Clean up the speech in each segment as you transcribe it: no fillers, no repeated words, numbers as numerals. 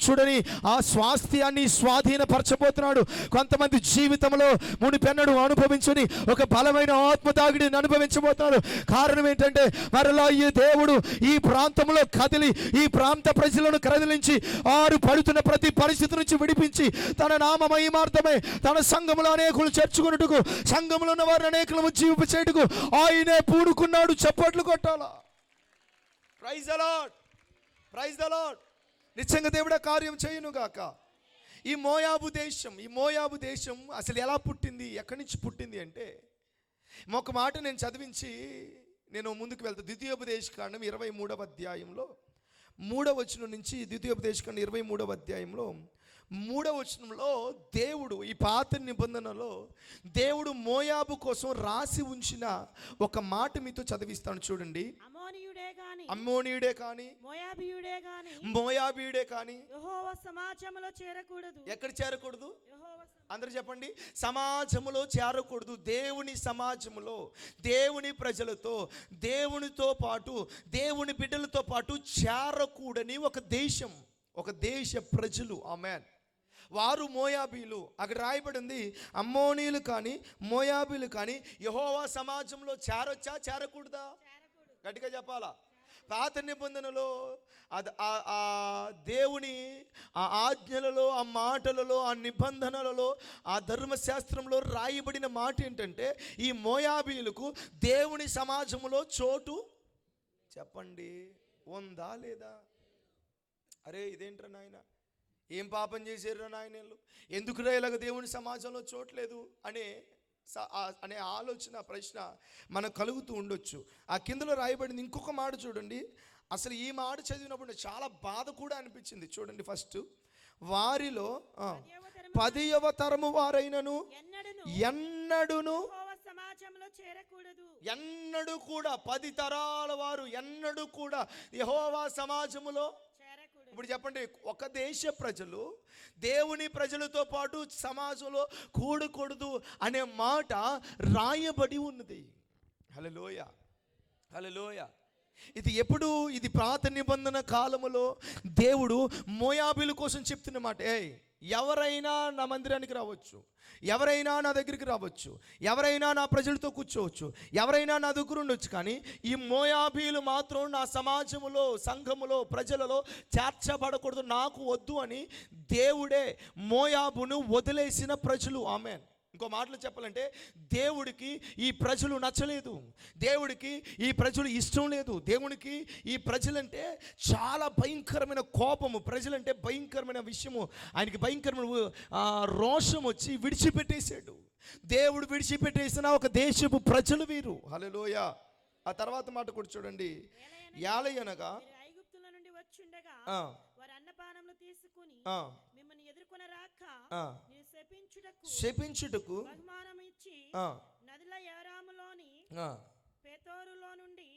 చూడని ఆ స్వాస్థ్యాన్ని స్వాధీనపరచబోతున్నాడు. కొంతమంది జీవితంలో మునిపెన్నడు అనుభవించుని ఒక బలమైన ఆత్మదాగిడిని అనుభవించబోతున్నాడు. కారణం ఏంటంటే మరలా ఈ దేవుడు ఈ ప్రాంతంలో కదిలి ఈ ప్రాంత ప్రజలను కదిలించి ఆరు పడుతున్న ప్రతి పరిస్థితి నుంచి విడిపించి తన నామ మహిమార్థమై తన సంఘములో అనేకులు చేర్చుకున్నట్టుకు, సంఘములో ఉన్న వారిని అనేకులు జీవింప చేయుటకు ఆయనే పూనుకున్నాడు. చప్పట్లు కొట్టాలా. Praise the lord, praise the lord. నిజంగా దేవుడే కార్యం చేయును గాక. ఈ మోయాబు దేశం అసలు ఎలా పుట్టింది, ఎక్కడి నుంచి పుట్టింది అంటే ఒక మాట నేను చదివించి నేను ముందుకు వెళ్తాను. ద్వితీయోపదేశకాండం 23వ అధ్యాయంలో 3వ వచనం నుంచి, ద్వితీయోపదేశకాండం 23వ అధ్యాయంలో 3వ వచనంలో దేవుడు ఈ పాత నిబంధనలో దేవుడు మోయాబు కోసం రాసి ఉంచిన ఒక మాట మీతో చదివిస్తాను చూడండి. అమ్మోనీయుడే కానీ మోయాబీయుడే కానీ యెహోవా సమాజములో చేరకూడదు. ఎక్కడ చేరకూడదు? అందరూ చెప్పండి. సమాజములో చేరకూడదు. దేవుని సమాజములో, దేవుని ప్రజలతో, దేవునితో పాటు, దేవుని బిడ్డలతో పాటు చేరకూడని ఒక దేశ ప్రజలు. ఆమేన్. వారు మోయాబీలు. అక్కడ రాయబడింది అమ్మోనీయులు కానీ మోయాబీలు కానీ యెహోవా సమాజంలో చేరొచ్చా చేరకూడదా? గట్టిగా చెప్పాలా. పాత నిబంధనలో ఆ దేవుని ఆ ఆజ్ఞలలో, ఆ మాటలలో, ఆ నిబంధనలలో, ఆ ధర్మశాస్త్రంలో రాయబడిన మాట ఏంటంటే ఈ మోయాబీలకు దేవుని సమాజంలో చోటు చెప్పండి ఉందా లేదా? అరే ఇదేంట్రా నాయన, ఏం పాపం చేశారు నాయనలు, ఎందుకు ఇలాగ దేవుని సమాజంలో చోట్లేదు అనే ఆలోచన, ప్రశ్న మనకు కలుగుతూ ఉండొచ్చు. ఆ కిందలో రాయబడింది ఇంకొక మాట చూడండి. అసలు ఈ మాట చదివినప్పుడు చాలా బాధ కూడా అనిపించింది. చూడండి, ఫస్ట్ వారిలో 10వ తరము వారైనను ఎన్నడూను ఎన్నడూ కూడా 10 తరాల వారు ఎన్నడూ కూడా యెహోవా సమాజములో. ఇప్పుడు చెప్పండి, ఒక దేశ ప్రజలు దేవుని ప్రజలతో పాటు సమాజంలో కూడకూడదు అనే మాట రాయబడి ఉన్నది. హల్లెలూయా, హల్లెలూయా. ఇది ఎప్పుడు? ఇది పాత నిబంధన కాలములో దేవుడు మోయాబీల కోసం చెప్తున్న మాట. ఎవరైనా నా మందిరానికి రావచ్చు, ఎవరైనా నా దగ్గరికి రావచ్చు, ఎవరైనా నా ప్రజలతో కూర్చోవచ్చు, ఎవరైనా నా దగ్గర ఉండొచ్చు, కానీ ఈ మోయాబీలు మాత్రం నా సమాజములో, సంఘములో, ప్రజలలో చేర్చబడకూడదు, నాకు వద్దు అని దేవుడే మోయాబును వదిలేసిన ప్రజలు. ఆమేన్. ఇంకో మాటలు చెప్పాలంటే దేవుడికి ఈ ప్రజలు నచ్చలేదు, దేవుడికి ఈ ప్రజలు ఇష్టం లేదు. దేవునికి ఈ ప్రజలంటే చాలా భయంకరమైన కోపము, ప్రజలంటే భయంకరమైన విషయము. ఆయనకి భయంకరమైన రోషం వచ్చి విడిచిపెట్టేశాడు. దేవుడు విడిచిపెట్టేసిన ఒక దేశపు ప్రజలు వీరు. హల్లెలూయా. ఆ తర్వాత మాట కూడా చూడండి. యాలయనగా ఐగుప్తుల నుండి వచ్చుండగా వారు అన్నపానములు తీసుకుని మిమ్మల్ని ఎదుర్కొన రాక శపించుటకు బహుమానము ఇచ్చి నదిల యారాములోని పేతోరులో నుండి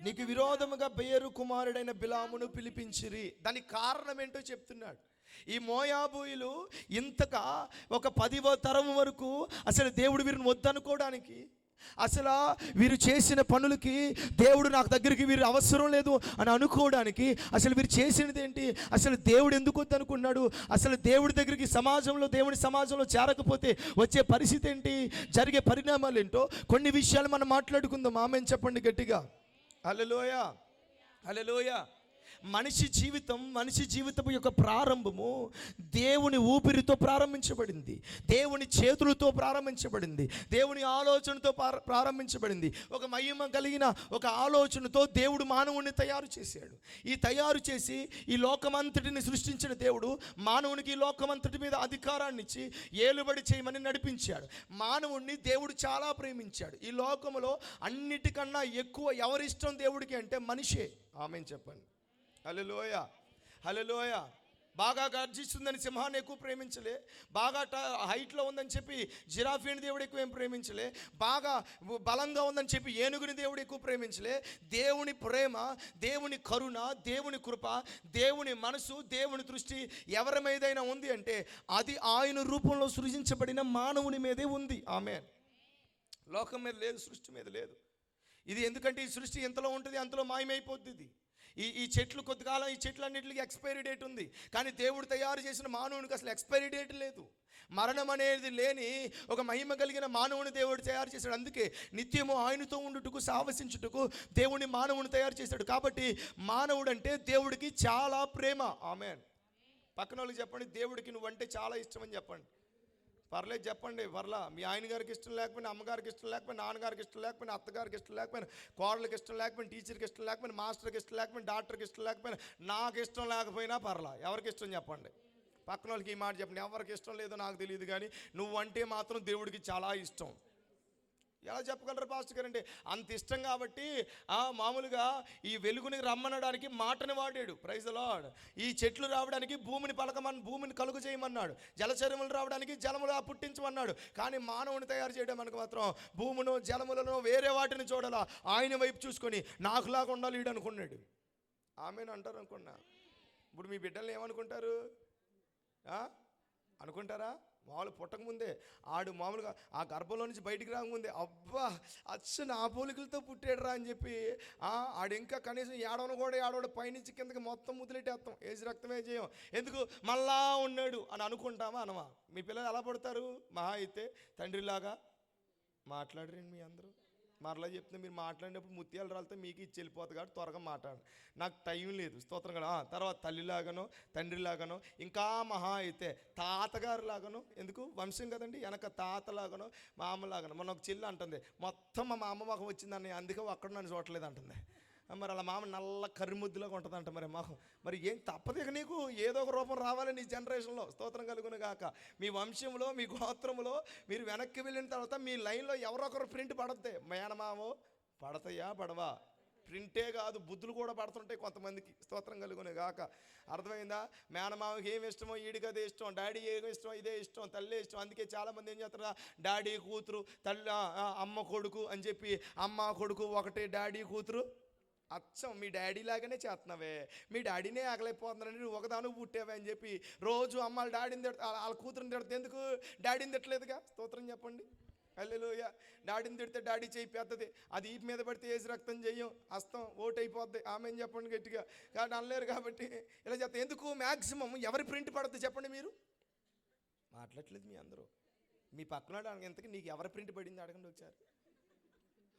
నీకు విరోధముగా బెయరు కుమారుడైన బిలామును పిలిపించిరి. దానికి కారణం ఏంటో చెప్తున్నాడు. ఈ మోయాబీయులు ఇంతగా ఒక 10వ తరం వరకు అసలు దేవుడు వీరిని వద్దనుకోవడానికి, అసలు వీరు చేసిన పనులకి దేవుడు నాకు దగ్గరికి వీరు అవసరం లేదు అని అనుకోవడానికి, అసలు వీరు చేసినది ఏంటి, అసలు దేవుడు ఎందుకు వద్దనుకున్నాడు, అసలు దేవుడి దగ్గరికి సమాజంలో, దేవుని సమాజంలో చేరకపోతే వచ్చే పరిస్థితి ఏంటి, జరిగే పరిణామాలు ఏంటో కొన్ని విషయాలు మనం మాట్లాడుకుందాం. ఆమేన్ చెప్పండి గట్టిగా. హల్లెలూయా, హల్లెలూయా. మనిషి జీవితం యొక్క ప్రారంభము దేవుని ఊపిరితో ప్రారంభించబడింది, దేవుని చేతులతో ప్రారంభించబడింది, దేవుని ఆలోచనతో ప్రారంభించబడింది. ఒక మహిమ కలిగిన ఒక ఆలోచనతో దేవుడు మానవుని తయారు చేశాడు. ఈ తయారు చేసి ఈ లోకమంతటిని సృష్టించిన దేవుడు మానవునికి ఈ లోకమంతటి మీద అధికారాన్ని ఇచ్చి ఏలుబడి చేయమని నడిపించాడు. మానవుణ్ణి దేవుడు చాలా ప్రేమించాడు. ఈ లోకములో అన్నిటికన్నా ఎక్కువ ఎవరిష్టం దేవుడికి అంటే మనిషే. ఆమేన్ చెప్పండి. హల్లెలూయా, హల్లెలూయా. బాగా గర్జిస్తుందని సింహాన్ని ఎక్కువ ప్రేమించలే, బాగా హైట్లో ఉందని చెప్పి జిరాఫీని దేవుడు ఎక్కువ ఏం ప్రేమించలే, బాగా బలంగా ఉందని చెప్పి ఏనుగుని దేవుడు ఎక్కువ ప్రేమించలే. దేవుని ప్రేమ, దేవుని కరుణ, దేవుని కృప, దేవుని మనసు, దేవుని దృష్టి ఎవరి మీదైనా ఉంది అంటే అది ఆయన రూపంలో సృజించబడిన మానవుని మీదే ఉంది. ఆమేన్. లోకం మీద లేదు, సృష్టి మీద లేదు. ఇది ఎందుకంటే ఈ సృష్టి ఎంతలో ఉంటుంది అంతలో మాయమైపోతుంది. ఈ చెట్లు కొద్దికాలం ఈ చెట్లు అన్నింటికి ఎక్స్పైరీ డేట్ ఉంది, కానీ దేవుడు తయారు చేసిన మానవునికి అసలు ఎక్స్పైరీ డేట్ లేదు. మరణం అనేది లేని ఒక మహిమ కలిగిన మానవుని దేవుడు తయారు చేశాడు. అందుకే నిత్యము ఆయనతో ఉండుటకు సావసించుటకు దేవుని మానవుని తయారు చేశాడు. కాబట్టి మానవుడు అంటే దేవుడికి చాలా ప్రేమ. ఆమేన్. పక్కన వాళ్ళకి చెప్పండి, దేవుడికి నువ్వంటే చాలా ఇష్టం అని చెప్పండి. పర్లేదు చెప్పండి, పర్లా. మీ ఆయన గారికి ఇష్టం లేకపోయినా, అమ్మగారికి ఇష్టం లేకపోయినా, నాన్నగారికి ఇష్టం లేకపోయినా, అత్తగారికి ఇష్టం లేకపోయినా, కోడలికి ఇష్టం లేకపోయినా, టీచర్కి ఇష్టం లేకపోయినా, మాస్టర్కి ఇష్టం లేకపోయినా, డాక్టర్కి ఇష్టం లేకపోయినా, నాకు ఇష్టం లేకపోయినా పర్లా. ఎవరికి ఇష్టం చెప్పండి. పక్కన వాళ్ళకి ఈ మాట చెప్పండి, ఎవరికి ఇష్టం లేదో నాకు తెలియదు కానీ నువ్వంటే మాత్రం దేవుడికి చాలా ఇష్టం. ఎలా చెప్పగలరు పాస్టర్ గారు అంటే అంత ఇష్టం కాబట్టి మామూలుగా ఈ వెలుగుని రమ్మనడానికి మాటని వాడాడు. Praise the lord. ఈ చెట్లు రావడానికి భూమిని కలుగు చేయమన్నాడు, జలచరములు రావడానికి జలములు పుట్టించమన్నాడు. కానీ మానవుని తయారు చేయడం మనకు మాత్రం భూమును జలములను వేరే వాటిని చూడాలా, ఆయన వైపు చూసుకొని నాకులాగా ఉండాలి వీడు అనుకున్నాడు. ఆమెను అంటారు అనుకున్నా. ఇప్పుడు మీ బిడ్డల్ని ఏమనుకుంటారు అనుకుంటారా? మామూలు పుట్టకముందే ఆడు మామూలుగా ఆ గర్భంలో నుంచి బయటికి రాకముందే అబ్బా అచ్చ నా పోలికలతో పుట్టాడురా అని చెప్పి ఆడు ఇంకా కనీసం ఏడవడు పైనుంచి కిందకి మొత్తం ముదిలెట్టేస్తాం, ఏజ్ రక్తమే చేయం. ఎందుకు మళ్ళా ఉన్నాడు అని అనుకుంటామా అనమా? మీ పిల్లలు ఎలా పడతారు? మహా అయితే తండ్రిలాగా మాట్లాడరండి మీ అందరూ. మరలా చెప్తే మీరు మాట్లాడినప్పుడు ముత్యాలు రాలితే మీకు ఇచ్చి వెళ్ళిపోతుంది కాబట్టి త్వరగా మాట్లాడండి, నాకు టైం లేదు. స్తోత్రం కదా. తర్వాత తల్లిలాగానో తండ్రిలాగానో ఇంకా మహా అయితే తాతగారు లాగానో, ఎందుకు వంశం కదండి, వెనక తాతలాగానో మా అమ్మలాగానో. మొన్న ఒక చెల్లి అంటుంది మొత్తం మా అమ్మ మొహం వచ్చిందని, అందుకే అక్కడ నన్ను చూడలేదు అంటుంది. మరి అలా మామ నల్ల కర్రిముద్దులాగా ఉంటుందంట మరి మొహం. మరి ఏం తప్పదు ఇక నీకు ఏదో ఒక రూపం రావాలి నీ జనరేషన్లో. స్తోత్రం కలుగును గాక. మీ వంశంలో మీ గోత్రంలో మీరు వెనక్కి వెళ్ళిన తర్వాత మీ లైన్లో ఎవరొకరు ప్రింట్ పడద్దే. మేనమామో పడతాయా పడవా? ప్రింటే కాదు బుద్ధులు కూడా పడుతుంటాయి కొంతమందికి. స్తోత్రం కలుగును గాక. అర్థమైందా? మేనమామకి ఏమి ఇష్టమో ఈడికి అదే ఇష్టం, డాడీ ఏమి ఇష్టం ఇదే ఇష్టం, తల్లే ఇష్టం. అందుకే చాలామంది ఏం చేస్తారు, డాడీ కూతురు తల్లి అమ్మ కొడుకు అని చెప్పి అమ్మ కొడుకు ఒకటే, డాడీ కూతురు అచ్చం మీ డాడీ లాగానే చేస్తున్నావే, మీ డాడీనే ఆగలేకపోతున్నారని నువ్వు ఒకదానికి పుట్టావే అని చెప్పి రోజు అమ్మ డాడీని వాళ్ళ కూతురుని తిడితే ఎందుకు డాడీని తిట్టలేదుగా? స్తోత్రం చెప్పండి. హల్లెలూయా. డాడీని తిడితే డాడీ చేయి పెద్దది, అది ఈ మీద పడితే ఏసి రక్తం చెయ్యం, హస్తం ఓటు అయిపోద్ది. ఆమె చెప్పండి గట్టిగా. కాబట్టి అనలేరు కాబట్టి ఇలా చెప్తా. ఎందుకు మ్యాక్సిమం ఎవరి ప్రింట్ పడుతుంది చెప్పండి? మీరు మాట్లాడలేదు మీ అందరూ. మీ పక్కన ఎంతకి నీకు ఎవరి ప్రింట్ పడింది అడగండి ఒకసారి,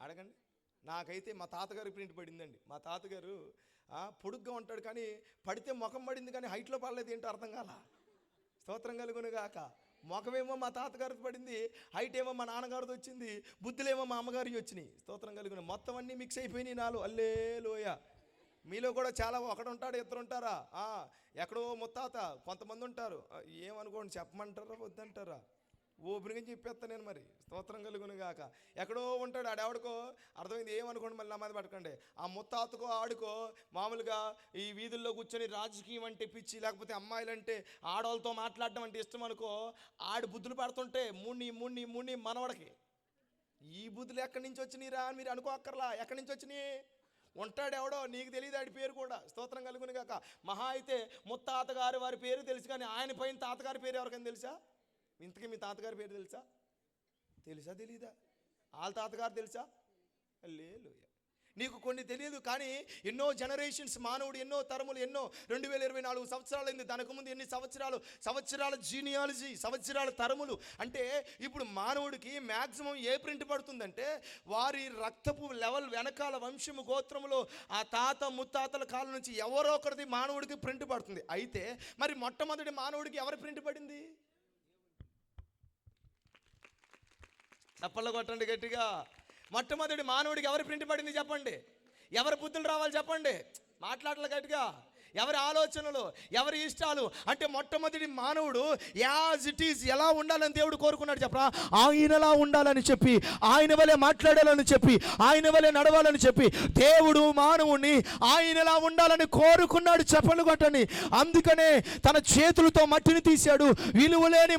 అడగండి. నాకైతే మా తాతగారి ప్రింట్ పడిందండి. మా తాతగారు పొడుగ్గా ఉంటాడు కానీ పడితే ముఖం పడింది కానీ హైట్లో పడలేదు, ఏంటో అర్థం కాల. స్తోత్రం కలుగును గాక. ముఖమేమో మా తాతగారితో పడింది, హైట్ ఏమో మా నాన్నగారితో వచ్చింది, బుద్ధులేమో మా అమ్మగారికి వచ్చినాయి. స్తోత్రం కలుగును. మొత్తం అన్నీ మిక్స్ అయిపోయినాయి నాలో. హల్లెలూయా. మీలో కూడా చాలా ఒకడు ఉంటాడు, ఇద్దరు ఉంటారా? ఎక్కడో ముత్తాత కొంతమంది ఉంటారు. ఏమనుకోండి, చెప్పమంటారా వద్దంటారా? ఓపెన్గా చెప్పేస్తా నేను మరి. స్తోత్రం కలుగును గాక. ఎక్కడో ఉంటాడు ఆడెవడికో, అర్థమైంది ఏమనుకోండి మళ్ళీ నా మీద పట్టుకోండి. ఆ ముత్తాతకో ఆడుకో మామూలుగా ఈ వీధుల్లో కూర్చొని రాజకీయం అంటే పిచ్చి, లేకపోతే అమ్మాయిలంటే ఆడవాళ్ళతో మాట్లాడడం అంటే ఇష్టం అనుకో, ఆడు బుద్ధులు పడుతుంటే మున్ని మనవడికి ఈ బుద్ధులు ఎక్కడి నుంచి వచ్చినాయిరా అని మీరు అనుకోక్కర్లా. ఎక్కడి నుంచి వచ్చినాయి? ఉంటాడు ఎవడో, నీకు తెలియదు ఆడి పేరు కూడా. స్తోత్రం కలుగును గాక. మహా అయితే ముత్తాతగారు వారి పేరు తెలుసు కానీ ఆయన పైన తాతగారి పేరు ఎవరికైనా తెలుసా? ఇంతకీ మీ తాతగారి పేరు తెలుసా? తెలీదా? వాళ్ళ తాతగారు తెలుసా? హల్లెలూయా. నీకు కొన్ని తెలియదు కానీ ఎన్నో జనరేషన్స్ మానవుడు, ఎన్నో తరములు, ఎన్నో 2024 సంవత్సరాలైంది. దానికి ముందు ఎన్ని సంవత్సరాల జీనియాలజీ, సంవత్సరాల తరములు. అంటే ఇప్పుడు మానవుడికి మ్యాక్సిమం ఏ ప్రింట్ పడుతుందంటే వారి రక్తపు లెవెల్ వెనకాల వంశము గోత్రములో ఆ తాత ముత్తాతల కాలం నుంచి ఎవరో ఒకరిది మానవుడికి ప్రింట్ పడుతుంది. అయితే మరి మొట్టమొదటి మానవుడికి ఎవరి ప్రింట్ పడింది? చప్పళ్ళు కొట్టండి గట్టిగా. మొట్టమొదటి మానవుడికి ఎవరి ప్రింట్ పడింది చెప్పండి? ఎవరి బుద్ధులు రావాలి చెప్పండి? మాట్లాడాలి గట్టిగా. ఎవరి ఆలోచనలు, ఎవరి ఇష్టాలు. అంటే మొట్టమొదటి మానవుడు యాజ్ ఇట్ ఈజ్ ఎలా ఉండాలని దేవుడు కోరుకున్నాడు చెప్పరా? ఆయనలా ఉండాలని చెప్పి, ఆయన వలె మాట్లాడాలని చెప్పి, ఆయన వలె నడవాలని చెప్పి దేవుడు మానవుడిని ఆయనలా ఉండాలని కోరుకున్నాడు. చెప్పలు కొట్టండి. అందుకనే తన చేతులతో మట్టిని తీశాడు, విలువలేని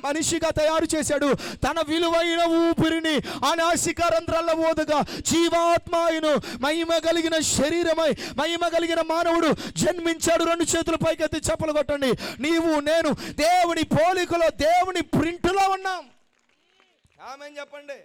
మనిషిగా తయారు చేశాడు. తన విలువైన ఊపిరిని ఆ నాసికా రంధ్రాల ఓదగా జీవాత్మాయును మహిమ కలిగిన శరీరమై మహిమ కలిగిన మానవుడు జన్మించాడు. 2 చేతుల పైకెత్తి చప్పలు కొట్టండి. నీవు నేను దేవుని పోలికలో దేవుని ప్రింటులో ఉన్నాం. ఆమేన్ చెప్పండి.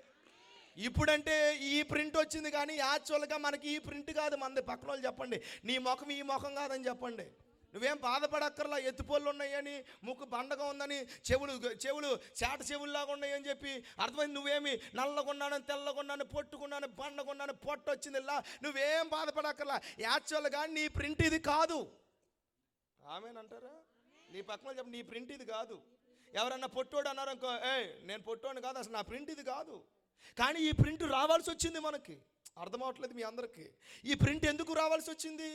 ఇప్పుడంటే ఈ ప్రింట్ వచ్చింది, కానీ యాక్చువల్గా మనకి ఈ ప్రింట్ కాదు మనది. పక్కన వాళ్ళు చెప్పండి, నీ ముఖం ఈ ముఖం కాదని చెప్పండి. నువ్వేం బాధపడక్కర్లా. ఎత్తుపోళ్ళు ఉన్నాయని, ముక్కు బండగా ఉందని, చెవులు చేట చెవుల్లాగా ఉన్నాయని చెప్పి అర్థమైంది. నువ్వేమి నల్లగొన్నాను, తెల్లగొన్నాను, పొట్టుకున్నాను, బండగొన్నాను, పొట్టు వచ్చిందిలా, నువ్వేం బాధపడక్కర్లా. యాక్చువల్గా నీ ప్రింట్ ఇది కాదు. ఆమెనంటారా? నీ పక్కన చెప్పండి, నీ ప్రింట్ ఇది కాదు. ఎవరన్నా పొట్టోడు అన్నారు అనుకో, నేను పొట్టోడు కాదు, అసలు నా ప్రింట్ ఇది కాదు. కానీ ఈ ప్రింట్ రావాల్సి వచ్చింది మనకి. అర్థమవట్లేదు మీ అందరికీ. ఈ ప్రింట్ ఎందుకు రావాల్సి వచ్చింది?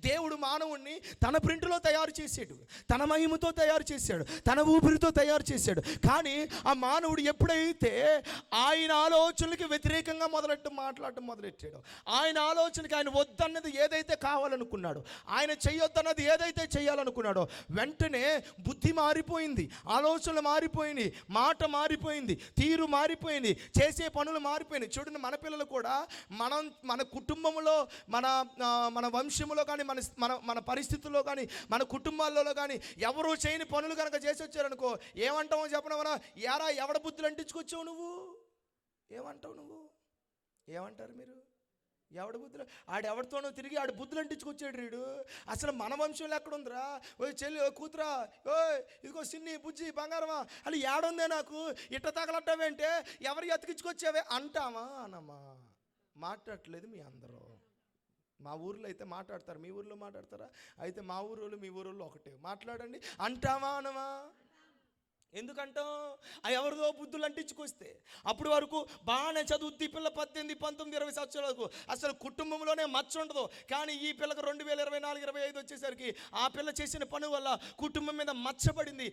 దేవుడు మానవుణ్ణి తన ప్రింట్లో తయారు చేసాడు, తన మహిమతో తయారు చేశాడు, తన ఊపిరితో తయారు చేశాడు. కానీ ఆ మానవుడు ఎప్పుడైతే ఆయన ఆలోచనలకి వ్యతిరేకంగా మాట్లాడటం మొదలెట్టాడు, ఆయన ఆలోచనకి ఆయన వద్దన్నది ఏదైతే కావాలనుకున్నాడో, ఆయన చెయ్యొద్దన్నది ఏదైతే చేయాలనుకున్నాడో, వెంటనే బుద్ధి మారిపోయింది, ఆలోచనలు మారిపోయింది, మాట మారిపోయింది, తీరు మారిపోయింది, చేసే పనులు మారిపోయినాయి. చూడండి, మన పిల్లలు కూడా మన కుటుంబంలో, మన వంశంలో కానీ, మన పరిస్థితుల్లో కానీ, మన కుటుంబాల్లో కానీ ఎవరూ చేయని పనులు కనుక చేసి వచ్చారనుకో, ఏమంటావో చెప్పనవరా? యారా ఎవడ బుద్ధులు అంటించుకొచ్చావు నువ్వు? ఏమంటారు మీరు? ఎవడ బుద్ధులు? ఆడెవరితోనో తిరిగి ఆడ బుద్ధులు అంటించుకొచ్చాడు వీడు. అసలు మన వంశంలో ఎక్కడుందిరా? ఓ చెల్లి, ఓ కూతురా, ఓ ఇదిగో సిన్ని, బుజ్జి, బంగారమా, అది ఏడుందే నాకు ఇట్ట తగలట్టవేంటే, ఎవరు ఎతికించుకొచ్చావే అంటామా అనమా? మాట్లాడట్లేదు మీ అందరూ. మా ఊర్లో అయితే మాట్లాడతారు, మీ ఊర్లో మాట్లాడతారా? అయితే మా ఊరోళ్ళు మీ ఊరోళ్ళు ఒకటే. మాట్లాడండి. అంటామా అనమా? ఎందుకంటాం? ఎవరిదో బుద్ధులు అంటించుకొస్తే. అప్పుడు వరకు బాగానే చదువుద్ది పిల్ల, 18, 19, 20 సంవత్సరాలకు అసలు కుటుంబంలోనే మచ్చ ఉండదు. కానీ ఈ పిల్లకి 2024, 25 వచ్చేసరికి ఆ పిల్ల చేసిన పని వల్ల కుటుంబం మీద మచ్చ పడింది.